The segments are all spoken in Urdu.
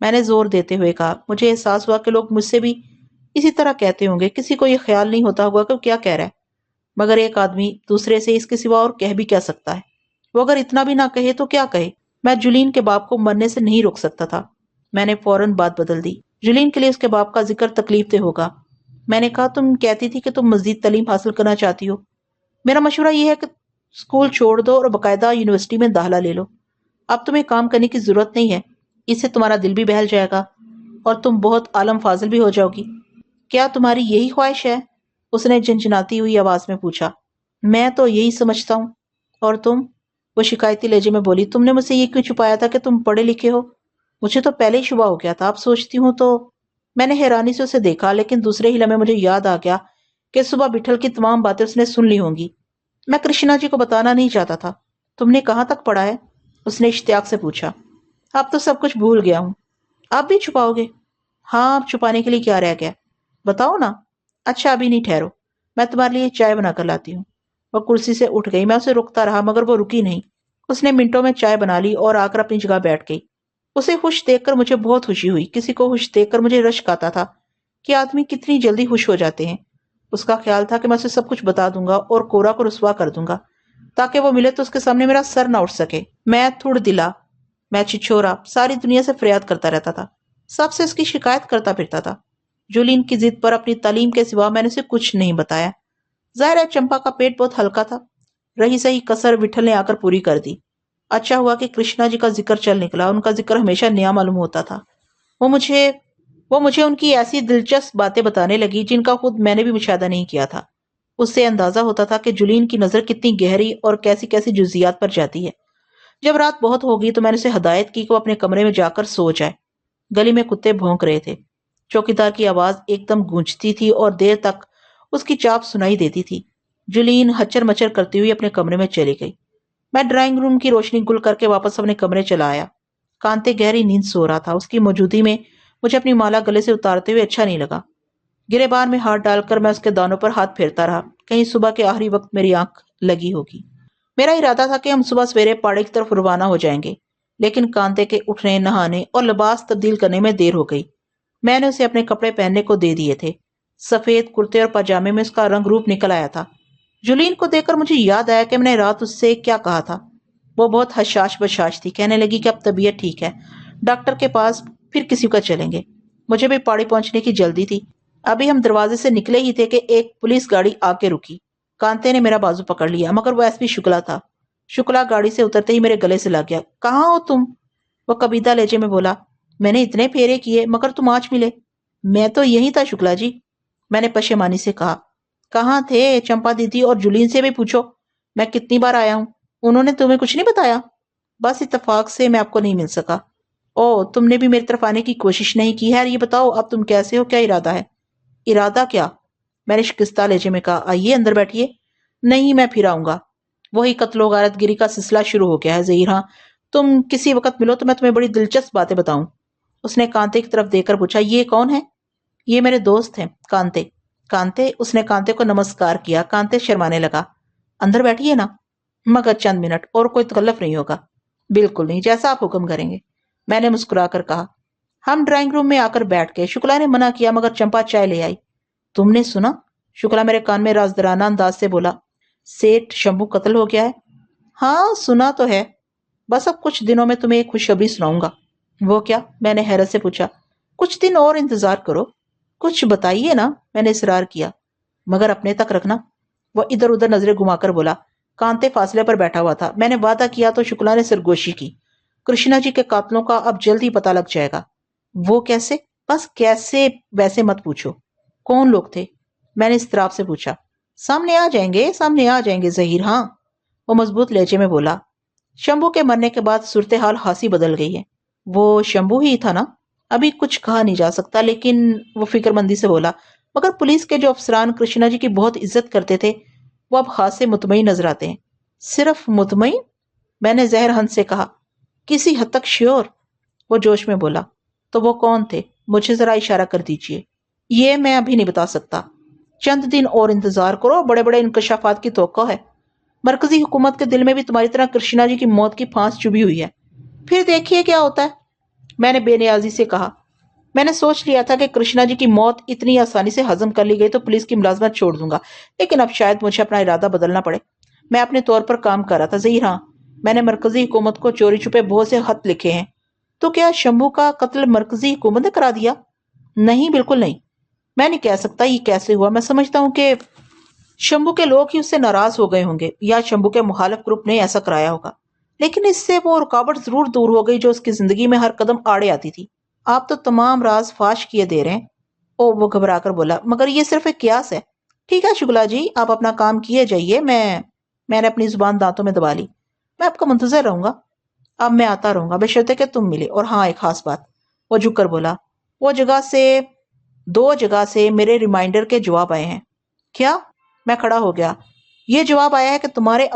میں نے زور دیتے ہوئے کہا۔ مجھے احساس ہوا کہ لوگ مجھ سے بھی اسی طرح کہتے ہوں گے، کسی کو یہ خیال نہیں ہوتا ہوگا کہ وہ کیا کہہ رہا ہے، مگر ایک آدمی دوسرے سے اس کے سوا اور کہہ بھی کیا سکتا ہے؟ وہ اگر اتنا بھی نہ کہے تو کیا کہے؟ میں جولین کے باپ کو مرنے سے نہیں روک سکتا تھا۔ میں نے فوراً بات بدل دی۔ جولین کے لیے اس کے باپ کا ذکر تکلیف دہ ہوگا۔ میں نے کہا، تم کہتی تھی کہ تم مزید تعلیم حاصل کرنا چاہتی ہو۔ میرا مشورہ یہ ہے کہ اسکول چھوڑ دو اور باقاعدہ یونیورسٹی میں داخلہ لے لو۔ اب تمہیں کام کرنے کی ضرورت نہیں ہے، اس سے تمہارا دل بھی بہل جائے گا اور تم بہت عالم فاضل بھی ہو جاؤ گی۔ کیا تمہاری یہی خواہش ہے؟ اس نے جھنجھناتی ہوئی آواز میں پوچھا۔ میں تو یہی سمجھتا ہوں۔ اور تم؟ وہ شکایتی لہجے میں بولی۔ تم نے مجھ سے یہ کیوں چھپایا تھا کہ تم پڑھے لکھے ہو؟ مجھے تو پہلے ہی شبہ ہو گیا تھا، اب سوچتی ہوں تو… میں نے حیرانی سے اسے دیکھا، لیکن دوسرے ہی لمحے مجھے یاد آ گیا کہ صبح بٹھل کی تمام باتیں اس نے سن لی ہوں گی۔ میں کرشنا جی کو بتانا نہیں چاہتا تھا۔ تم نے کہاں تک پڑھا ہے؟ اس نے اشتیاق سے پوچھا۔ اب تو سب کچھ بھول گیا ہوں۔ اب بھی چھپاؤ گے؟ ہاں، اب چھپانے کے لیے کیا رہ گیا؟ بتاؤ نا۔ اچھا، ابھی نہیں، ٹھہرو، میں تمہارے لیے چائے بنا کر لاتی ہوں۔ وہ کرسی سے اٹھ گئی۔ میں اسے رکتا رہا مگر وہ رکی نہیں۔ اس نے منٹوں میں چائے بنا لی اور آ کر اپنی جگہ بیٹھ گئی۔ اسے خوش دیکھ کر مجھے بہت خوشی ہوئی۔ کسی کو خوش دیکھ کر مجھے رشک آتا تھا کہ آدمی کتنی جلدی خوش ہو جاتے ہیں۔ اس کا خیال تھا کہ میں اسے سب کچھ بتا دوں گا اور کورا کو رسوا کر دوں گا تاکہ وہ ملے تو اس کے سامنے میرا سر نہ اٹھ سکے۔ میں تھڑ دلا، میں چھچھورا، ساری دنیا سے فریاد کرتا رہتا تھا، سب سے اس کی شکایت کرتا پھرتا تھا۔ جولین کی ضد پر اپنی تعلیم کے سوا میں نے اسے کچھ نہیں بتایا۔ ظاہر ہے چمپا کا پیٹ بہت ہلکا تھا۔ رہی سہی کسر وٹھل نے آ کر پوری کر دی۔ اچھا ہوا کہ کرشنا جی کا ذکر چل نکلا، ان کا ذکر ہمیشہ نیا معلوم ہوتا تھا۔ وہ مجھے ان کی ایسی دلچسپ باتیں بتانے لگی جن کا خود میں نے بھی مشاہدہ نہیں کیا تھا۔ اس سے اندازہ ہوتا تھا کہ جولین کی نظر کتنی گہری اور کیسی کیسی جزیات پر جاتی ہے۔ جب رات بہت ہوگی تو میں نے اسے ہدایت کی کہ وہ اپنے کمرے میں جا کر سو جائے۔ گلی میں کتے بھونک رہے تھے۔ چوکیدار کی آواز ایک دم گونجتی تھی اور دیر تک اس کی چاپ سنائی دیتی تھی۔ جولین ہچر مچر کرتی ہوئی اپنے کمرے میں چلی گئی۔ میں ڈرائنگ روم کی روشنی گل کر کے واپس اپنے کمرے چلا آیا۔ کانتے گہری نیند سو رہا تھا۔ اس کی موجودگی میں مجھے اپنی مالا گلے سے اتارتے ہوئے اچھا نہیں لگا۔ گریبان میں ہاتھ ڈال کر میں اس کے دانوں پر ہاتھ پھیرتا رہا، کہیں صبح کے آخری وقت میری آنکھ لگی ہوگی۔ میرا ارادہ تھا کہ ہم صبح سویرے پاڑے کی طرف روانہ ہو جائیں گے، لیکن کانتے کے اٹھنے، نہانے اور لباس تبدیل کرنے میں دیر ہو گئی۔ میں نے اسے اپنے کپڑے پہننے کو دے دیے تھے۔ سفید کرتے اور پاجامے میں اس کا رنگ روپ نکل آیا تھا۔ جولین کو دیکھ کر مجھے یاد آیا کہ میں نے رات اس سے کیا کہا تھا۔ وہ بہت حشاش بشاش تھی، کہنے لگی کہ اب طبیعت ٹھیک ہے، ڈاکٹر کے پاس پھر کسی کا چلیں گے۔ مجھے بھی پاڑی پہنچنے کی جلدی تھی۔ ابھی ہم دروازے سے نکلے ہی تھے کہ ایک پولیس گاڑی آ کے رکی۔ کانتے نے میرا بازو پکڑ لیا، مگر وہ ایس پی شکلا تھا۔ شکلا گاڑی سے اترتے ہی میرے گلے سے لگ گیا۔ کہاں ہو تم؟ وہ کبیدہ لہجے میں بولا۔ میں نے اتنے پھیرے کیے مگر تم آج ملے۔ میں تو یہی تھا شکلا جی، میں نے پشیمانی سے کہا۔ کہاں تھے؟ چمپا دیدی اور جولین سے بھی پوچھو، میں کتنی بار آیا ہوں، انہوں نے تمہیں کچھ نہیں بتایا؟ بس اتفاق سے میں آپ کو نہیں مل سکا۔ او، تم نے بھی میری طرف آنے کی کوشش نہیں کی ہے؟ یہ بتاؤ اب تم کیسے ہو، کیا ارادہ ہے؟ ارادہ کیا؟ میں نے شکستہ لہجے میں کہا۔ آئیے اندر بیٹھیے۔ نہیں، میں پھر آؤں گا۔ وہی قتل و غارت گری کا سلسلہ شروع ہو گیا ہے ظہیر۔ ہاں، تم کسی وقت ملو تو میں تمہیں بڑی دلچسپ باتیں بتاؤں۔ اس نے کانتے کی طرف دیکھ کر پوچھا، یہ کون ہے؟ یہ میرے دوست ہیں، کانتے۔ کانتے؟ اس نے کانتے کو نمسکار کیا۔ کانتے شرمانے لگا۔ اندر بیٹھیے نا، مگر چند منٹ اور، کوئی تکلف نہیں ہوگا۔ بالکل نہیں، جیسا آپ حکم کریں گے، میں نے مسکرا کر کہا۔ ہم ڈرائنگ روم میں آ کر بیٹھ گئے۔ شکلا نے منع کیا مگر چمپا چائے لے آئی۔ تم نے سنا؟ شکلا میرے کان میں رازدارانہ انداز سے بولا۔ سیٹھ شمبھو قتل ہو گیا ہے؟ ہاں، سنا تو ہے، بس اب کچھ دنوں میں تمہیں ایک خوشخبری سناؤں گا۔ وہ کیا؟ میں نے حیرت سے پوچھا۔ کچھ دن اور انتظار کرو، کچھ بتائیے نا، میں نے اصرار کیا۔ مگر اپنے تک رکھنا، وہ ادھر ادھر نظریں گھما کر بولا۔ کانتے فاصلے پر بیٹھا ہوا تھا۔ میں نے وعدہ کیا تو شکلا نے سرگوشی کی۔ کرشنا جی کے قاتلوں کا اب جلد ہی پتہ لگ جائے گا۔ وہ کیسے؟ بس کیسے ویسے مت پوچھو۔ کون لوگ تھے؟ میں نے اضطراب سے پوچھا۔ سامنے آ جائیں گے، سامنے آ جائیں گے ظہیر۔ ہاں، وہ مضبوط لہجے میں بولا۔ شمبھو کے مرنے کے بعد صورتحال خاصی بدل گئی ہے۔ وہ شمبھو ہی تھا نا؟ ابھی کچھ کہا نہیں جا سکتا، لیکن وہ فکر مندی سے بولا، مگر پولیس کے جو افسران کرشنا جی کی بہت عزت کرتے تھے وہ اب خاصے مطمئن نظر آتے ہیں۔ صرف مطمئن؟ میں نے زہر ہنس سے کہا۔ کسی حد تک شیور، وہ جوش میں بولا۔ تو وہ کون تھے؟ مجھے ذرا اشارہ کر دیجئے۔ یہ میں ابھی نہیں بتا سکتا، چند دن اور انتظار کرو، بڑے بڑے انکشافات کی توقع ہے۔ مرکزی حکومت کے دل میں بھی تمہاری طرح کرشنا جی کی موت کی پھانس چبھی ہوئی ہے، پھر دیکھیے کیا ہوتا ہے۔ میں نے بے نیازی سے کہا۔ میں نے سوچ لیا تھا کہ کرشنا جی کی موت اتنی آسانی سے ہضم کر لی گئی تو پولیس کی ملازمت چھوڑ دوں گا، لیکن اب شاید مجھے اپنا ارادہ بدلنا پڑے۔ میں اپنے طور پر کام کر رہا تھا ظہیر، ہاں میں نے مرکزی حکومت کو چوری چھپے بہت سے خط لکھے ہیں۔ تو کیا شمبھو کا قتل مرکزی حکومت نے کرا دیا؟ نہیں، بالکل نہیں۔ میں نہیں کہہ سکتا یہ کیسے ہوا۔ میں سمجھتا ہوں کہ شمبھو کے لوگ ہی اس سے ناراض ہو گئے ہوں گے، یا شمبھو کے مخالف گروپ نے ایسا کرایا ہوگا، لیکن اس سے وہ رکاوٹ ضرور دور ہو گئی جو اس کی زندگی میں ہر قدم آڑے آتی تھی۔ آپ تو تمام راز فاش کیے دے رہے ہیں۔ او، وہ گھبرا کر بولا، مگر یہ صرف ایک قیاس ہے۔ ٹھیک ہے شکلا جی، آپ اپنا کام کیے جائیے۔ میں نے اپنی زبان دانتوں میں دبا لی۔ میں آپ کا منتظر رہوں گا۔ اب میں آتا رہوں گا بشرطے کہ تم ملے۔ اور ہاں، ایک خاص بات، وہ جھک کر بولا، دو جگہ سے میرے ریمائنڈر کے جواب آئے ہیں۔ کیا؟ میں کھڑا ہو گیا۔ یہ جواب آیا ہے کہ تمہارے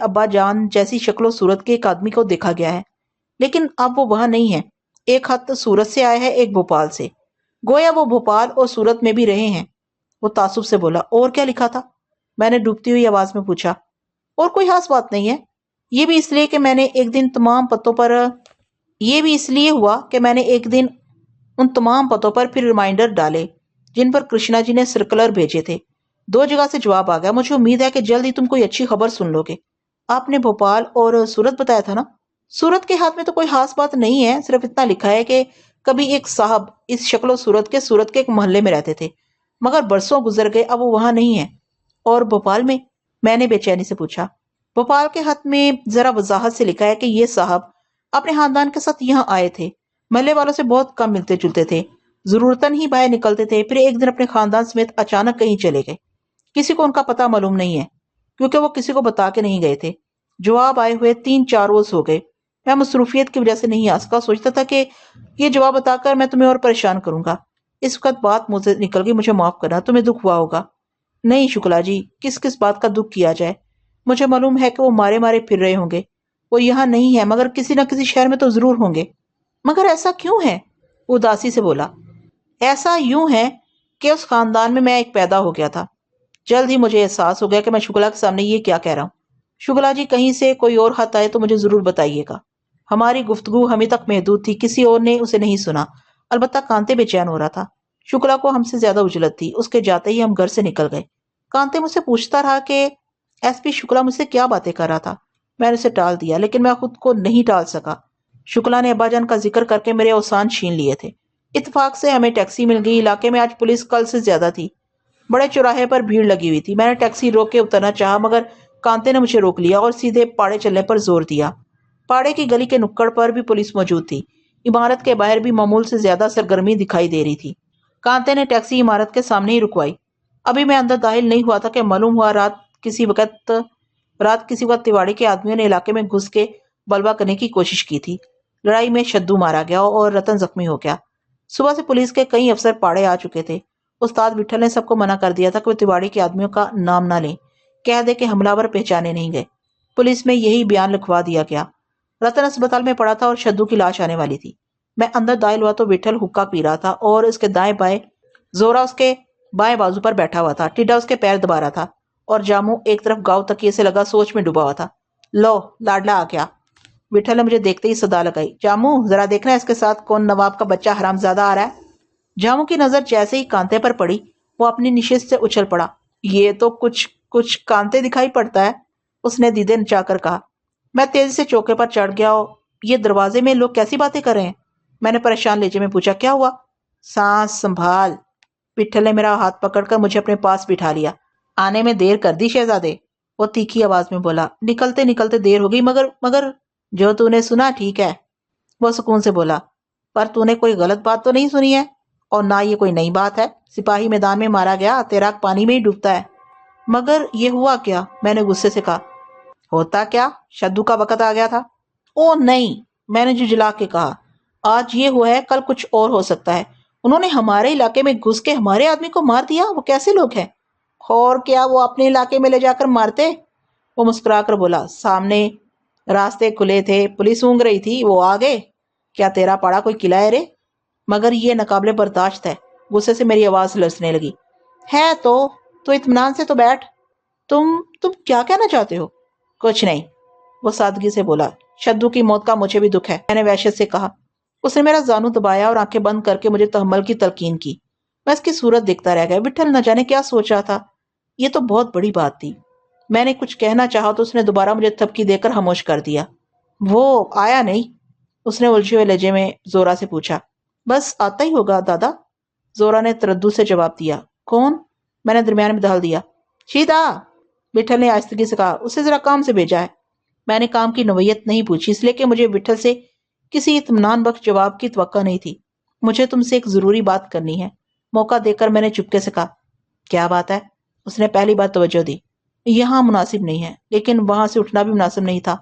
ابا جان جیسی شکل و صورت کے ایک آدمی کو دیکھا گیا ہے، لیکن اب وہ وہاں نہیں ہے۔ ایک خط سورت سے آیا ہے، ایک بھوپال سے۔ گویا وہ بھوپال اور سورت میں بھی رہے ہیں۔ وہ تعصب سے بولا، اور کیا لکھا تھا؟ میں نے ڈوبتی ہوئی آواز میں پوچھا۔ اور کوئی خاص بات نہیں ہے، یہ بھی اس لیے ہوا کہ میں نے ایک دن ان تمام پتوں پر پھر ریمائنڈر ڈالے جن پر کرشنا جی نے سرکلر بھیجے تھے۔ 2 جگہ سے جواب آ گیا۔ مجھے امید ہے کہ جلد ہی تم کوئی اچھی خبر سن لو گے۔ آپ نے بھوپال اور سورت بتایا تھا نا؟ سورت کے ہاتھ میں تو کوئی خاص بات نہیں ہے، صرف اتنا لکھا ہے کہ کبھی ایک صاحب اس شکل و صورت کے ایک محلے میں رہتے تھے، مگر برسوں گزر گئے، اب وہ وہاں نہیں ہے۔ اور بھوپال میں نے بے چینی سے پوچھا۔ بھوپال کے خط میں ذرا وضاحت سے لکھا ہے کہ یہ صاحب اپنے خاندان کے ساتھ یہاں آئے تھے، محلے والوں سے بہت کم ملتے جلتے تھے، ضرورتاً ہی باہر نکلتے تھے، پھر ایک دن اپنے خاندان سمیت اچانک کہیں چلے گئے۔ کسی کو ان کا پتہ معلوم نہیں ہے، کیونکہ وہ کسی کو بتا کے نہیں گئے تھے۔ جواب آئے ہوئے 3-4 روز ہو گئے۔ میں مصروفیت کی وجہ سے نہیں آ سکا، سوچتا تھا کہ یہ جواب بتا کر میں تمہیں اور پریشان کروں گا۔ اس وقت بات مجھ سے نکل گئی، مجھے معاف کرنا، تمہیں دکھ ہوا ہوگا۔ نہیں شکلا جی، کس بات کا دکھ کیا جائے؟ مجھے معلوم ہے کہ وہ مارے پھر رہے ہوں گے، وہ یہاں نہیں ہے، مگر کسی نہ کسی شہر میں تو ضرور ہوں گے۔ مگر ایسا کیوں ہے؟ وہ اداسی سے بولا۔ ایسا یوں ہے کہ اس خاندان میں ایک پیدا ہو گیا تھا۔ جلد ہی مجھے احساس ہو گیا کہ میں شکلا کے سامنے یہ کیا کہہ رہا ہوں۔ شکلا جی، کہیں سے کوئی اور خط آئے تو مجھے ضرور بتائیے گا۔ ہماری گفتگو ہمیں تک محدود تھی، کسی اور نے اسے نہیں سنا، البتہ کانتے بے چین ہو رہا تھا۔ شکلا کو ہم سے زیادہ اجلت تھی۔ اس کے جاتے ہی ہم گھر سے نکل گئے۔ کانتے مجھ سے پوچھتا رہا کہ ایس پی شکلا مجھ سے کیا باتیں کر رہا تھا۔ میں نے اسے ٹال دیا، لیکن میں خود کو نہیں ٹال سکا۔ شکلا نے ابا جان کا ذکر کر کے میرے اوسان چھین لیے تھے۔ اتفاق سے ہمیں ٹیکسی مل گئی۔ علاقے میں آج پولیس کل سے زیادہ تھی، بڑے چوراہے پر بھیڑ لگی ہوئی تھی۔ میں نے ٹیکسی روک کے اترنا چاہا، مگر کانتے نے مجھے روک لیا اور سیدھے پاڑے چلنے پر زور دیا۔ پاڑے کی گلی کے نکڑ پر بھی پولیس موجود تھی۔ عمارت کے باہر بھی معمول سے زیادہ سرگرمی دکھائی دے رہی تھی۔ کانتے نے ٹیکسی عمارت کے سامنے ہی رکوائی۔ ابھی میں اندر داخل نہیں ہوا تھا کہ معلوم ہوا رات کسی وقت تیواڑی کے آدمیوں نے علاقے میں گھس کے بلوا کرنے کی کوشش کی تھی۔ لڑائی میں شدو مارا گیا اور رتن زخمی ہو گیا۔ صبح سے پولیس کے کئی افسر پاڑے آ چکے تھے۔ استاد وٹھل نے سب کو منع کر دیا تھا کہ وہ تیواڑی کے آدمیوں کا نام نہ لیں، کہہ دے کہ حملہ ور پہچانے نہیں گئے۔ پولیس میں یہی بیان لکھوا دیا گیا۔ رتن اسپتال میں پڑا تھا اور شدو کی لاش آنے والی تھی۔ میں اندر داخل ہوا تو وٹھل حقہ پی رہا تھا اور اس کے دائیں بائیں زورا اس کے بائیں بازو پر بیٹھا ہوا تھا، ٹڈا اس کے پیر دبا رہا تھا اور جامو ایک طرف گاؤں تکیے سے لگا سوچ میں ڈوبا ہوا تھا۔ لو، لاڈلا آ گیا۔ وٹھل نے مجھے دیکھتے ہی صدا لگائی، جامو ذرا دیکھنا اس کے ساتھ کون نواب کا بچہ حرامزادہ آ رہا ہے۔ جامو کی نظر جیسے ہی کانتے پر پڑی، وہ اپنی نشست سے اچھل پڑا۔ یہ تو کچھ کانتے دکھائی پڑتا ہے، اس نے دیدے نچا کر کہا۔ میں تیزی سے چوکے پر چڑھ گیا۔ یہ دروازے میں لوگ کیسی باتیں کر رہے ہیں؟ میں نے پریشان لہجے میں پوچھا۔ کیا ہوا؟ سانس سنبھال۔ وٹھل نے میرا ہاتھ پکڑ کر مجھے اپنے پاس بٹھا لیا۔ آنے میں دیر کر دی شہزادے، وہ تیکھی آواز میں بولا۔ نکلتے نکلتے دیر ہو گئی، مگر جو تو نے سنا ٹھیک ہے، وہ سکون سے بولا۔ پر تو نے کوئی غلط بات تو نہیں سنی ہے؟ اور نہ یہ کوئی نئی بات ہے، سپاہی میدان میں مارا گیا، تیراک پانی میں ہی ڈوبتا ہے۔ مگر یہ ہوا کیا؟ میں نے غصے سے کہا۔ ہوتا کیا؟ شدو کا وقت آ گیا تھا۔ او نہیں، میں نے جھجلا کے کہا۔ آج یہ ہوا ہے، کل کچھ اور ہو سکتا ہے۔ انہوں نے ہمارے علاقے میں گھس کے ہمارے آدمی کو مار دیا، وہ کیسے لوگ ہیں؟ اور کیا وہ اپنے علاقے میں لے جا کر مارتے؟ وہ مسکرا کر بولا۔ سامنے راستے کھلے تھے، پولیس اونگ رہی تھی، وہ آ گئے۔ کیا تیرا پاڑا کوئی قلعہ ہے رے؟ مگر یہ ناقابل برداشت ہے۔ غصے سے میری آواز لرزنے لگی۔ ہے تو اطمینان سے تو بیٹھ۔ تم کیا کہنا چاہتے ہو؟ کچھ نہیں، وہ سادگی سے بولا۔ شدو کی موت کا مجھے بھی دکھ ہے، میں نے وحشت سے کہا۔ اس نے میرا زانو دبایا اور آنکھیں بند کر کے مجھے تحمل کی تلقین کی۔ میں اس کی صورت دیکھتا رہ گیا۔ وٹھل نہ جانے کیا سوچ رہا تھا، یہ تو بہت بڑی بات تھی۔ میں نے کچھ کہنا چاہا تو اس نے دوبارہ مجھے تھپکی دے کر خاموش کر دیا۔ وہ آیا نہیں؟ اس نے الجھے ہوئے لہجے میں زورا سے پوچھا۔ بس آتا ہی ہوگا دادا، زورا نے تردد سے جواب دیا۔ کون؟ میں نے درمیان میں دخل دیا۔ شیدا، وٹھل نے آہستگی سے کہا، اسے ذرا کام سے بھیجا ہے۔ میں نے کام کی نوعیت نہیں پوچھی، اس لیے کہ مجھے وٹھل سے کسی اطمینان بخش جواب کی توقع نہیں تھی۔ مجھے تم سے ایک ضروری بات کرنی ہے، موقع دے کر میں نے چپکے سے کہا۔ کیا بات ہے؟ اس نے پہلی بار توجہ دی۔ یہاں مناسب نہیں ہے، لیکن وہاں سے اٹھنا بھی مناسب نہیں تھا۔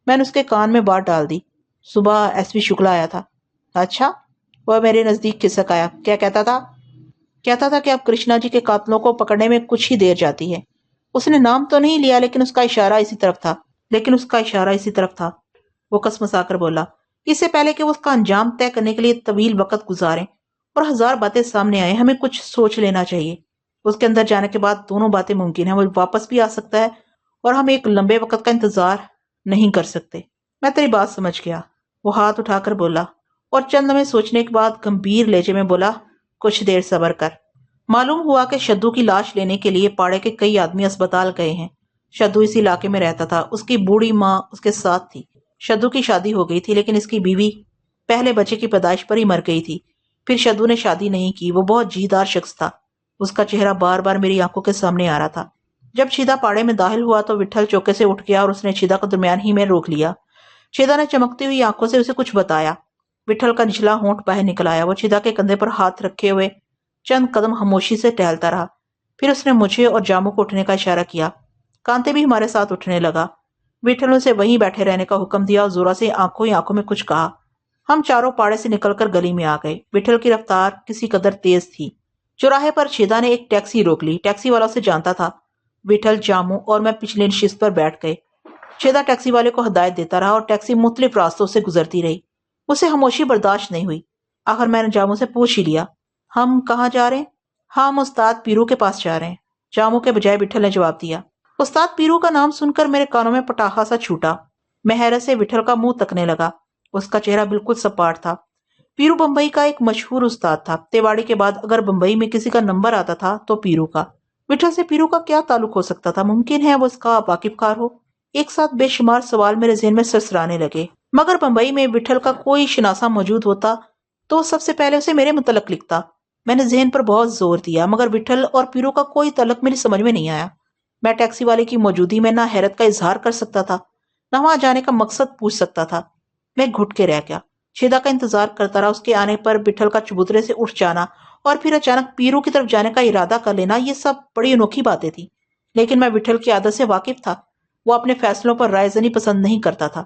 میں نے اس کے کان میں بات ڈال دی۔ صبح ایس پی شکلا آیا تھا۔ اچھا؟ وہ میرے نزدیک کھسک آیا۔ کیا کہتا تھا؟ کہتا تھا کہ اب کرشنا جی کے قاتلوں کو پکڑنے میں کچھ ہی دیر جاتی ہے۔ اس نے نام تو نہیں لیا، لیکن اس کا اشارہ اسی طرف تھا۔ وہ کسمسا کر بولا، اس سے پہلے کہ وہ اس کا انجام طے کرنے کے لیے طویل وقت گزاریں اور ہزار باتیں سامنے آئیں، ہمیں کچھ سوچ لینا چاہیے۔ اس کے اندر جانے کے بعد دونوں باتیں ممکن ہیں، وہ واپس بھی آ سکتا ہے اور ہم ایک لمبے وقت کا انتظار نہیں کر سکتے۔ میں تیری بات سمجھ گیا، وہ ہاتھ اٹھا کر بولا، اور چند لمحے سوچنے کے بعد گمبھیر لہجے میں بولا، کچھ دیر صبر کر۔ معلوم ہوا کہ شدو کی لاش لینے کے لیے پاڑے کے کئی آدمی اسپتال گئے ہیں۔ شدو اسی علاقے میں رہتا تھا، اس کی بوڑھی ماں اس کے ساتھ تھی۔ شدو کی شادی ہو گئی تھی، لیکن اس کی بیوی پہلے بچے کی پیدائش پر ہی مر گئی تھی۔ پھر شدو نے شادی نہیں کی۔ وہ بہت جیدار شخص تھا، اس کا چہرہ بار بار میری آنکھوں کے سامنے آ رہا تھا۔ جب چھیدا پاڑے میں داخل ہوا تو وٹھل چوکے سے اٹھ گیا اور اس نے چھیدا کو درمیان ہی میں روک لیا۔ چھیدا نے چمکتی ہوئی آنکھوں سے اسے کچھ بتایا۔ وٹھل کا نچلا ہونٹ باہر نکل آیا۔ وہ چھیدا کے کندھے پر ہاتھ رکھے ہوئے چند قدم خاموشی سے ٹہلتا رہا۔ پھر اس نے مجھے اور جامو کو اٹھنے کا اشارہ کیا۔ کانتے بھی ہمارے ساتھ اٹھنے لگا۔ وٹھل نے اسے وہیں بیٹھے رہنے کا حکم دیا اور زورا سے آنکھوں ہی آنکھوں میں کچھ کہا۔ ہم چاروں پاڑے سے نکل کر گلی میں آ گئے۔ وٹھل کی رفتار کسی قدر تیز تھی۔ چوراہے پر چھیدا نے ایک ٹیکسی روک لی۔ ٹیکسی والا اسے جانتا تھا۔ وٹھل، جامو اور میں پچھلی نشست پر بیٹھ گئے۔ چھیدا ٹیکسی والے کو ہدایت دیتا رہا اور ٹیکسی مختلف راستوں سے گزرتی رہی۔ اسے خاموشی برداشت نہیں ہوئی۔ آخر میں نے جامو سے پوچھ ہی لیا، ہم کہاں جا رہے ہیں؟ ہم استاد پیرو کے پاس جا رہے ہیں، جامو کے بجائے وٹھل نے جواب دیا۔ استاد پیرو کا نام سن کر میرے کانوں میں پٹاخا سا چھوٹا۔ میں حیرت سے وٹھل کا منہ تکنے لگا۔ اس کا چہرہ بالکل سپاٹ تھا۔ پیرو بمبئی کا ایک مشہور استاد تھا۔ تیواڑی کے بعد اگر بمبئی میں کسی کا نمبر آتا تھا تو پیرو کا۔ وٹھل سے پیرو کا کیا تعلق ہو سکتا تھا؟ ممکن ہے وہ اس کا واقف کار ہو؟ ایک ساتھ بے شمار سوال میرے ذہن میں سرسرانے لگے۔ مگر بمبئی میں وٹھل کا کوئی شناسا موجود ہوتا تو سب سے پہلے اسے میرے متعلق لکھتا۔ میں نے ذہن پر بہت زور دیا، مگر وٹھل اور پیرو کا کوئی تعلق میری سمجھ میں نہیں آیا۔ میں ٹیکسی والے کی موجودگی میں نہ حیرت کا اظہار کر سکتا تھا، نہ وہاں جانے کا مقصد پوچھ سکتا تھا۔ میں گھٹ کے رہ گیا، چھیدا کا انتظار کرتا رہا۔ اس کے آنے پر وٹھل کا چبوترے سے اٹھ جانا اور پھر اچانک پیرو کی طرف جانے کا ارادہ کر لینا، یہ سب بڑی انوکھی باتیں تھیں۔ لیکن میں وٹھل کی عادت سے واقف تھا، وہ اپنے فیصلوں پر رائے زنی پسند نہیں کرتا تھا۔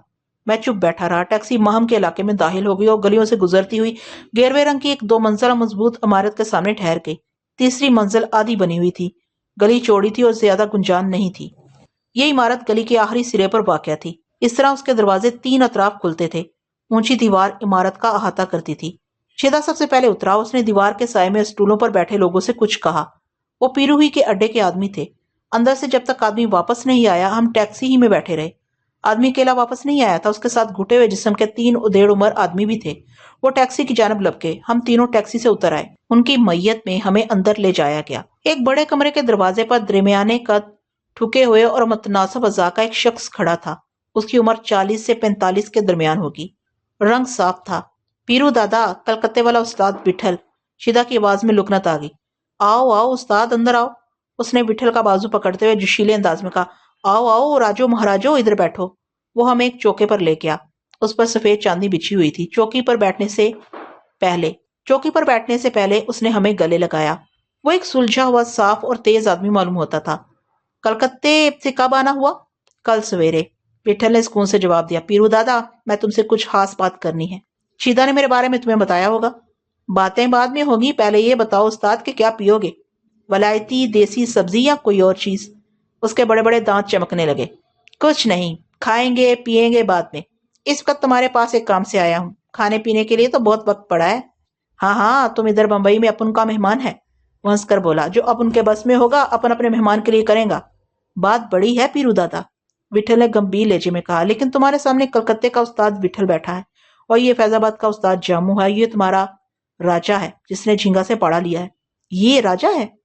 میں چپ بیٹھا رہا۔ ٹیکسی ماہم کے علاقے میں داخل ہو گئی اور گلیوں سے گزرتی ہوئی گیروے رنگ کی ایک 2 منزلہ مضبوط عمارت کے سامنے ٹھہر گئی۔ تیسری منزل آدھی بنی ہوئی تھی، گلی چوڑی تھی اور زیادہ گنجان نہیں تھی۔ یہ عمارت گلی کے آخری سرے پر واقع تھی، اس طرح اس کے دروازے 3 اطراف کھلتے تھے۔ اونچی دیوار عمارت کا احاطہ کرتی تھی۔ چھیدا سب سے پہلے اترا۔ اس نے دیوار کے سائے میں اسٹولوں پر بیٹھے لوگوں سے کچھ کہا۔ وہ پیرو ہی کے اڈے کے آدمی تھے۔ اندر سے جب تک آدمی واپس نہیں آیا ہم ٹیکسی ہی میں بیٹھے رہے۔ آدمی اکیلا واپس نہیں آیا تھا، اس کے ساتھ گھٹے ہوئے جسم کے 3 ادھیڑ عمر آدمی بھی تھے۔ وہ ٹیکسی کی جانب لپکے۔ ہم تینوں ٹیکسی سے اتر آئے۔ ان کی میت میں ہمیں اندر لے جایا گیا۔ ایک بڑے کمرے کے دروازے پر درمیانے قد، ٹھکے ہوئے اور متناسب اعضاء کا ایک شخص کھڑا تھا۔ اس کی عمر 40 سے 45 کے درمیان ہوگی۔ رنگ صاف تھا۔ پیرو دادا، کلکتے والا استاد وٹھل۔ شیدا کی آواز میں لکنت آ گئی۔ آؤ آؤ استاد، اندر آؤ۔ اس نے وٹھل کا بازو پکڑتے ہوئے جوشیلے انداز میں کہا، آؤ آؤ راجو مہاراجو، ادھر بیٹھو۔ وہ ہمیں ایک چوکے پر لے گیا۔ اس پر سفید چاندی بچھی ہوئی تھی۔ چوکی پر بیٹھنے سے پہلے اس نے ہمیں گلے لگایا۔ وہ ایک سلجھا ہوا، صاف اور تیز آدمی معلوم ہوتا تھا۔ کلکتے سے کب آنا ہوا؟ کل سویرے، وٹھل نے سکون سے جواب دیا۔ پیرو دادا، میں تم سے کچھ خاص بات کرنی ہے۔ شیدا نے میرے بارے میں تمہیں بتایا ہوگا۔ باتیں بعد میں ہوگی، پہلے یہ بتاؤ استاد کہ کیا پیو گے؟ ولایتی دیسی سبزی یا کوئی اور چیز؟ اس کے بڑے بڑے دانت چمکنے لگے۔ کچھ نہیں، کھائیں گے پیئیں گے بعد میں۔ اس وقت تمہارے پاس ایک کام سے آیا ہوں۔ کھانے پینے کے لیے تو بہت وقت پڑا ہے۔ ہاں ہاں، تم ادھر بمبئی میں اپن کا مہمان ہے، وہ ہنس کر بولا۔ جو اپن کے بس میں ہوگا اپن اپنے مہمان کے لیے کریں گا۔ بات بڑی ہے پیرو دادا۔ وٹھل نے گمبھیر لہجے میں کہا، لیکن تمہارے سامنے کلکتے کا استاد وٹھل بیٹھا ہے اور یہ فیض آباد کا استاد جامو ہے، یہ تمہارا راجا ہے جس نے جھینگا سے پاڑا لیا ہے۔ یہ راجا ہے؟